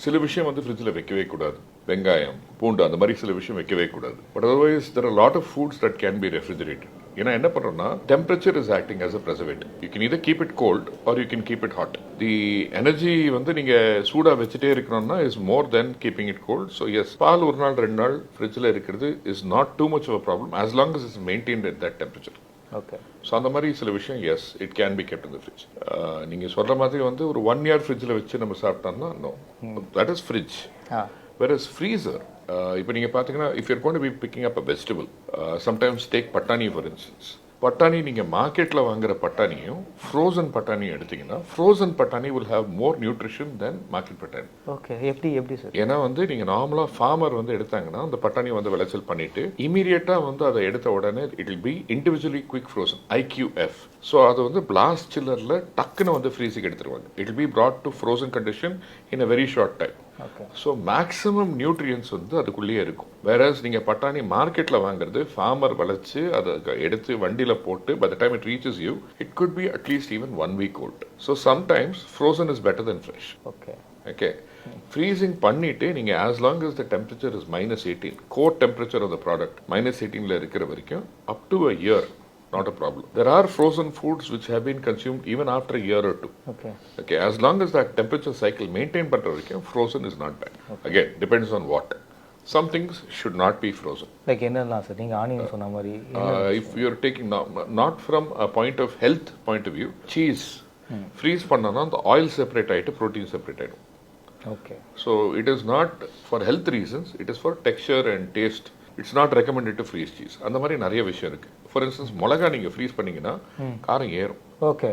சில விஷயம் வந்து ஃப்ரிட்ஜில் வைக்கவே கூடாது. வெங்காயம், பூண்டு அந்த மாதிரி சில விஷயம் வைக்கவே கூடாது. But otherwise there are lot of foods that can be refrigerated. ஏன்னா என்ன பண்ணுறோம்னா temperature is acting as a preservative. You can either keep it cold or you can keep it hot. The energy வந்து நீங்கள் சூடாக வச்சுட்டே இருக்கணும்னா is more then keeping it cold. So yes, பால் ஒரு நாள் 2 நாள் ஃப்ரிட்ஜில் இருக்கிறது is not too much of a problem as long as is maintained at that temperature. Okay. So அந்த மாதிரி சில விஷயம் S it can be kept in the fridge. நீங்கள் சொல்கிற மாதிரி வந்து ஒரு 1 year ஃப்ரிட்ஜில் வச்சு நம்ம சாப்பிட்டோம்னா no, that is fridge. Whereas freezer, இப்போ நீங்கள் பார்த்தீங்கன்னா if you're going to be picking up a vegetable, sometimes take பட்டாணி for instance. பட்டாணி நீங்கள் மார்க்கெட்டில் வாங்குற பட்டாணியும் ஃப்ரோசன் பட்டாணியும் எடுத்தீங்கன்னா ஃப்ரோசன் பட்டாணி will have more nutrition than market பட்டாணி. ஓகே. எப்படி சார்? ஏன்னா வந்து நீங்கள் நார்மலாக ஃபார்மர் வந்து எடுத்தாங்கன்னா அந்த பட்டாணி வந்து விளைச்சல் பண்ணிட்டு இமீடியட்டாக வந்து அதை எடுத்த உடனே it will be individually quick frozen IQF. So அது வந்து பிளாஸ்ட் சில்லரில் டக்குன்னு வந்து ஃப்ரீஸுக்கு எடுத்துருவாங்க. It will be brought to frozen condition in a very short time. So maximum nutrients வந்து அதுக்குள்ளேயே இருக்கும். வேறஸ் நீங்கள் பட்டாணி மார்க்கெட்டில் வாங்குறது ஃபார்மர் விளைச்சு அதை எடுத்து வண்டியில் போட்டு by the time it reaches you it could be at least even 1 week old. So sometimes frozen is better than fresh. Okay. Freezing பண்ணிட்டு நீங்கள் as long as the temperature is -18, core temperature of the product -18 இருக்கிற வரைக்கும் up to a year, not a problem. There are frozen foods which have been consumed even after a year or 2. Okay. As long as that temperature cycle maintained பண்ற வரைக்கும் frozen is not bad. Again, depends on what. Some things should not be frozen. Like என்னலாம் sir நீங்க onion சொன்ன மாதிரி if you are taking not from a point of health point of view, cheese freeze பண்ணனா the oil separate ஆயிட்டு protein separate ஆயிடும். Okay. So it is not for health reasons, it is for texture and taste. It's not recommended to freeze cheese. அந்த மாதிரி நிறைய விஷயம் இருக்கு. For instance மிளகா நீங்கள் ஃப்ரீஸ் பண்ணீங்கன்னா காரம் ஏறும். ஓகே.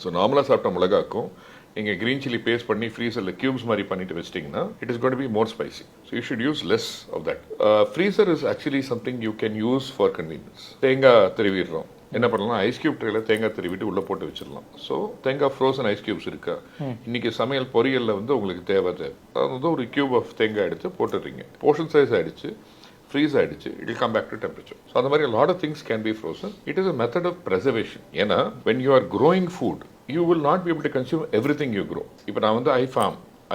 ஸோ நார்மலாக சாப்பிட்ட மிளகாக்கும் நீங்கள் க்ரீன் சில்லி பேஸ்ட் பண்ணி ஃப்ரீசரில் கியூப்ஸ் மாதிரி பண்ணிட்டு வச்சிட்டிங்கன்னா it is got be more spicy. So you should use less of that. Freezer is actually something you can use for convenience. தேங்காய் திருவிடுறோம், என்ன பண்ணலாம், ஐஸ் கியூப் ட்ரேல தேங்காய் திருவிட்டு உள்ளே போட்டு வச்சிடலாம். ஸோ தேங்காய் ஃப்ரோசன் ஐஸ் கியூப்ஸ் இருக்கா, இன்னைக்கு சமையல் பொரியலில் வந்து உங்களுக்கு தேவை அது வந்து ஒரு கியூப் ஆஃப் தேங்காய் எடுத்து போட்டுடுறீங்க, போர்ஷன் சைஸ் ஆகிடுச்சு, freeze ஆயிடுச்சு, it will come back to temperature. So அந்த மாதிரி a lot of things can be frozen. It is a method of preservation. ஏன்னா when you are growing food, you will not be able to consume everything you grow. இப்போ நான் வந்து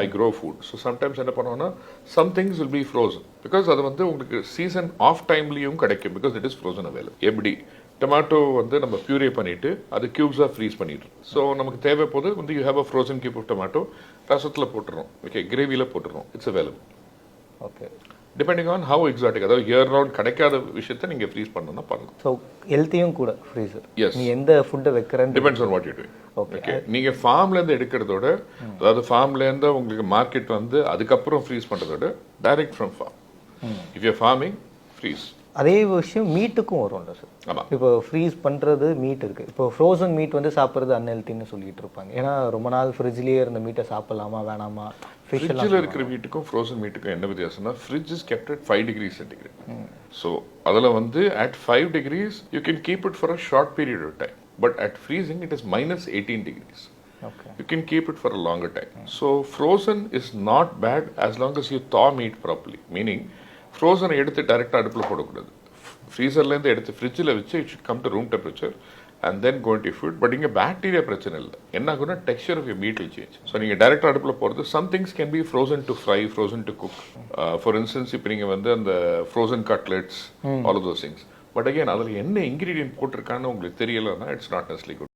I grow food. So sometimes என்ன பண்ணுவோம்னா some things will be frozen because அது வந்து உங்களுக்கு season of டைம்லயும் கிடைக்கும் because it is frozen available. எப்படி டொமேட்டோ வந்து நம்ம பியூரே பண்ணிட்டு அது கியூப்ஸாக ஃப்ரீஸ் பண்ணிடுறோம். ஸோ நமக்கு தேவை போது வந்து you have a frozen cube of tomato ரசத்தில் போட்டுறோம், ஓகே, கிரேவியில் போட்டுறோம், it's available. Okay. Depending on how exotic, அதாவது இயர் ரவுண்ட் கிடைக்காத விஷயத்தை நீங்கள் ஃப்ரீஸ் பண்ணணும்னா பண்ணலாம். ஸோ ஹெல்த்தியும் கூட ஃப்ரீசர். எஸ். நீ எந்த ஃபுட்டை வைக்கிறேன்னு depends on what you doing. Okay. நீங்கள் ஃபார்ம்லேருந்து எடுக்கிறதோட, அதாவது ஃபார்ம்லேருந்து உங்களுக்கு மார்க்கெட் வந்து அதுக்கப்புறம் ஃப்ரீஸ் பண்ணுறதோட direct from farm. If you farming freeze. அதே விஷயம் மீட்டுக்கும் வரும்ல சார். ஆமாம். இப்போ ஃப்ரீஸ் பண்ணுறது மீட் இருக்குது. இப்போ ஃப்ரோசன் மீட் வந்து சாப்பிட்றது அன்ஹெல்த்தின்னு சொல்லிட்டு இருப்பாங்க. ஏன்னா ரொம்ப நாள் ஃப்ரிட்ஜ்லேயே இருந்த மீட்டை சாப்பிடலாமா வேணாமா? ஃப்ரிட்ஜில் இருக்கிற மீட்டுக்கும் ஃப்ரோசன் மீட்டுக்கும் என்ன வித்தியாசம்னா fridge is kept at 5 degrees centigrade. So அதில் வந்து at 5 degrees you can keep it for a short period of time. But at freezing it is -18 degrees. You can keep it for a longer time. So frozen is not bad as long as you thaw meat properly. Meaning ஃப்ரோசனை எடுத்து டைரெக்டாக அடுப்பில் போடக்கூடாது. ஃப்ரீசர்லேருந்து எடுத்து ஃப்ரிட்ஜில் வச்சு it should come to room temperature and then going to food. But இங்கே பாக்டீரியா பிரச்சனை இல்லை. என்ன ஆகுனா texture of your meat will change. So நீங்கள் டைரெக்டாக அடுப்பில் போகிறது some things can be frozen to fry, frozen to cook. For instance இப்போ நீங்கள் வந்து அந்த frozen cutlets, all of those things. But again அதில் என்ன இன்க்ரீடியன்ட் போட்டிருக்கான்னு உங்களுக்கு தெரியலைன்னா இட்ஸ் நாட் நெசசரிலி குட்.